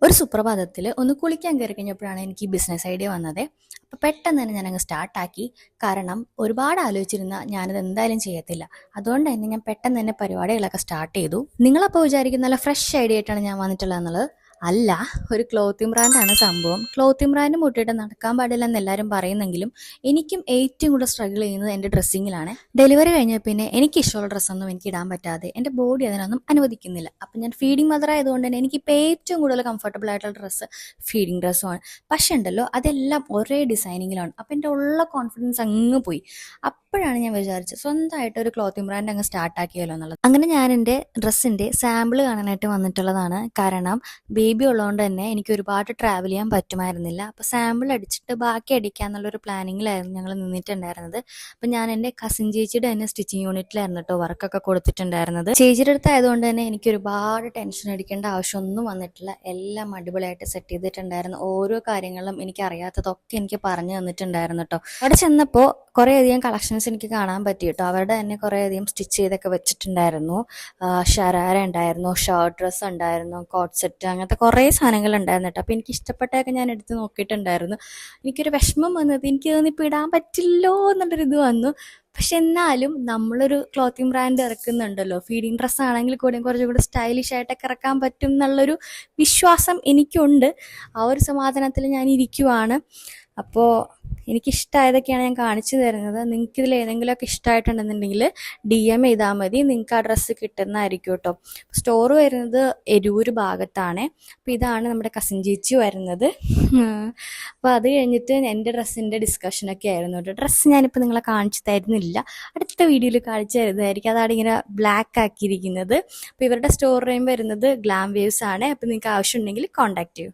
ഒരു സുപ്രഭാതത്തിൽ ഒന്ന് കുളിക്കാൻ കയറി കഴിഞ്ഞപ്പോഴാണ് എനിക്ക് ഈ ബിസിനസ് ഐഡിയ വന്നത്. അപ്പോൾ പെട്ടെന്ന് തന്നെ ഞാനങ്ങ് സ്റ്റാർട്ടാക്കി. കാരണം ഒരുപാട് ആലോചിച്ചിരുന്ന ഞാനത് എന്തായാലും ചെയ്യത്തില്ല. അതുകൊണ്ട് തന്നെ ഞാൻ പെട്ടെന്ന് തന്നെ പരിപാടികളൊക്കെ സ്റ്റാർട്ട് ചെയ്തു. നിങ്ങളപ്പോൾ വിചാരിക്കുന്ന നല്ല ഫ്രഷ് ഐഡിയ ആയിട്ടാണ് ഞാൻ വന്നിട്ടുള്ളത് എന്നുള്ളത്. അല്ല, ഒരു ക്ലോത്തിങ് ബ്രാൻഡാണ് സംഭവം. ക്ലോത്തിങ് ബ്രാൻഡ് മുട്ടിയിട്ട് നടക്കാൻ പാടില്ല എന്ന് എല്ലാവരും പറയുന്നെങ്കിലും എനിക്കും ഏറ്റവും കൂടുതൽ സ്ട്രഗിൾ ചെയ്യുന്നത് എൻ്റെ ഡ്രസ്സിങ്ങിലാണ്. ഡെലിവറി കഴിഞ്ഞ പിന്നെ എനിക്ക് ഇഷ്ടമുള്ള ഡ്രസ്സൊന്നും എനിക്ക് ഇടാൻ പറ്റാതെ എൻ്റെ ബോഡി അതിനൊന്നും അനുവദിക്കുന്നില്ല. അപ്പം ഞാൻ ഫീഡിങ് മദർ ആയതുകൊണ്ട് തന്നെ എനിക്കിപ്പോൾ ഏറ്റവും കൂടുതൽ കംഫർട്ടബിൾ ആയിട്ടുള്ള ഡ്രസ്സ് ഫീഡിങ് ഡ്രസ്സുമാണ്. പക്ഷേ ഉണ്ടല്ലോ, അതെല്ലാം ഒരേ ഡിസൈനിങ്ങിലാണ്. അപ്പം എൻ്റെ ഉള്ള കോൺഫിഡൻസ് അങ്ങ് പോയി. അപ്പോഴാണ് ഞാൻ വിചാരിച്ചത് സ്വന്തമായിട്ട് ഒരു ക്ലോത്തിങ് ബ്രാൻഡ് അങ്ങ് സ്റ്റാർട്ടാക്കിയാലോ എന്നുള്ളത്. അങ്ങനെ ഞാൻ എൻ്റെ ഡ്രസ്സിൻ്റെ സാമ്പിൾ കാണാനായിട്ട് വന്നിട്ടുള്ളതാണ്. കാരണം ബേബി ഉള്ളതുകൊണ്ട് തന്നെ എനിക്ക് ഒരുപാട് ട്രാവൽ ചെയ്യാൻ പറ്റുമായിരുന്നില്ല. അപ്പോൾ സാമ്പിൾ അടിച്ചിട്ട് ബാക്കി അടിക്കാന്നുള്ളൊരു പ്ലാനിങ്ങിലായിരുന്നു ഞങ്ങൾ നിന്നിട്ടുണ്ടായിരുന്നത്. അപ്പം ഞാൻ എൻ്റെ കസിൻ ചേച്ചിയുടെ തന്നെ സ്റ്റിച്ചിങ് യൂണിറ്റിലായിരുന്നു കേട്ടോ വർക്കൊക്കെ കൊടുത്തിട്ടുണ്ടായിരുന്നത്. ചേച്ചിയുടെ അടുത്തായതുകൊണ്ട് തന്നെ എനിക്ക് ഒരുപാട് ടെൻഷൻ അടിക്കേണ്ട ആവശ്യമൊന്നും വന്നിട്ടില്ല. എല്ലാം അടിപൊളിയായിട്ട് സെറ്റ് ചെയ്തിട്ടുണ്ടായിരുന്നു. ഓരോ കാര്യങ്ങളും എനിക്ക് അറിയാത്തതൊക്കെ എനിക്ക് പറഞ്ഞു തന്നിട്ടുണ്ടായിരുന്നു കേട്ടോ. അവിടെ ചെന്നപ്പോൾ കുറേയധികം കളക്ഷൻസ് എനിക്ക് കാണാൻ പറ്റി കേട്ടോ. അവരുടെ തന്നെ കുറേയധികം സ്റ്റിച്ച് ചെയ്തൊക്കെ വെച്ചിട്ടുണ്ടായിരുന്നു. ഷരാര ഉണ്ടായിരുന്നു, ഷർട്ട് ഡ്രസ്സ് ഉണ്ടായിരുന്നു, കോട്ട് സെറ്റ്, അങ്ങനത്തെ കുറേ സാധനങ്ങൾ ഉണ്ടായിരുന്നു കേട്ടോ. അപ്പോൾ എനിക്ക് ഇഷ്ടപ്പെട്ടതൊക്കെ ഞാൻ എടുത്ത് നോക്കിയിട്ടുണ്ടായിരുന്നു. എനിക്കൊരു വിഷമം വന്നത് എനിക്കിതൊന്നും ഇപ്പോൾ ഇടാൻ പറ്റില്ലോ എന്നുള്ളൊരു ഇത് വന്നു. പക്ഷെ എന്നാലും നമ്മളൊരു ക്ലോത്തിങ് ബ്രാൻഡ് ഇറക്കുന്നുണ്ടല്ലോ, ഫീഡിങ് ഡ്രസ്സ് ആണെങ്കിൽ കൂടെയും കുറച്ചും കൂടി സ്റ്റൈലിഷ് ആയിട്ടൊക്കെ ഇറക്കാൻ പറ്റും എന്നുള്ളൊരു വിശ്വാസം എനിക്കുണ്ട്. ആ ഒരു സമാധാനത്തിൽ ഞാൻ ഇരിക്കുവാണ്. അപ്പോൾ എനിക്കിഷ്ടമായതൊക്കെയാണ് ഞാൻ കാണിച്ചു തരുന്നത്. നിങ്ങൾക്ക് ഇതിൽ ഏതെങ്കിലുമൊക്കെ ഇഷ്ടമായിട്ടുണ്ടെന്നുണ്ടെങ്കിൽ DM ചെയ്താൽ മതി, നിങ്ങൾക്ക് ആ ഡ്രസ്സ് കിട്ടുന്നതായിരിക്കും കേട്ടോ. സ്റ്റോർ വരുന്നത് എരൂർ ഭാഗത്താണ്. അപ്പോൾ ഇതാണ് നമ്മുടെ കസിൻ ചേച്ചി വരുന്നത്. അപ്പോൾ അത് കഴിഞ്ഞിട്ട് എൻ്റെ ഡ്രസ്സിൻ്റെ ഡിസ്കഷനൊക്കെ ആയിരുന്നു കേട്ടോ. ഡ്രസ്സ് ഞാനിപ്പോൾ നിങ്ങളെ കാണിച്ചു തരുന്നില്ല, അടുത്ത വീഡിയോയിൽ കാണിച്ചു തരുന്നതായിരിക്കും. അതാണ് ഇങ്ങനെ ബ്ലാക്ക് ആക്കിയിരിക്കുന്നത്. അപ്പോൾ ഇവരുടെ സ്റ്റോർ നെയിം വരുന്നത് ഗ്ലാം വേവ്സ് ആണ്. അപ്പോൾ നിങ്ങൾക്ക് ആവശ്യമുണ്ടെങ്കിൽ കോൺടാക്ട് ചെയ്യൂ.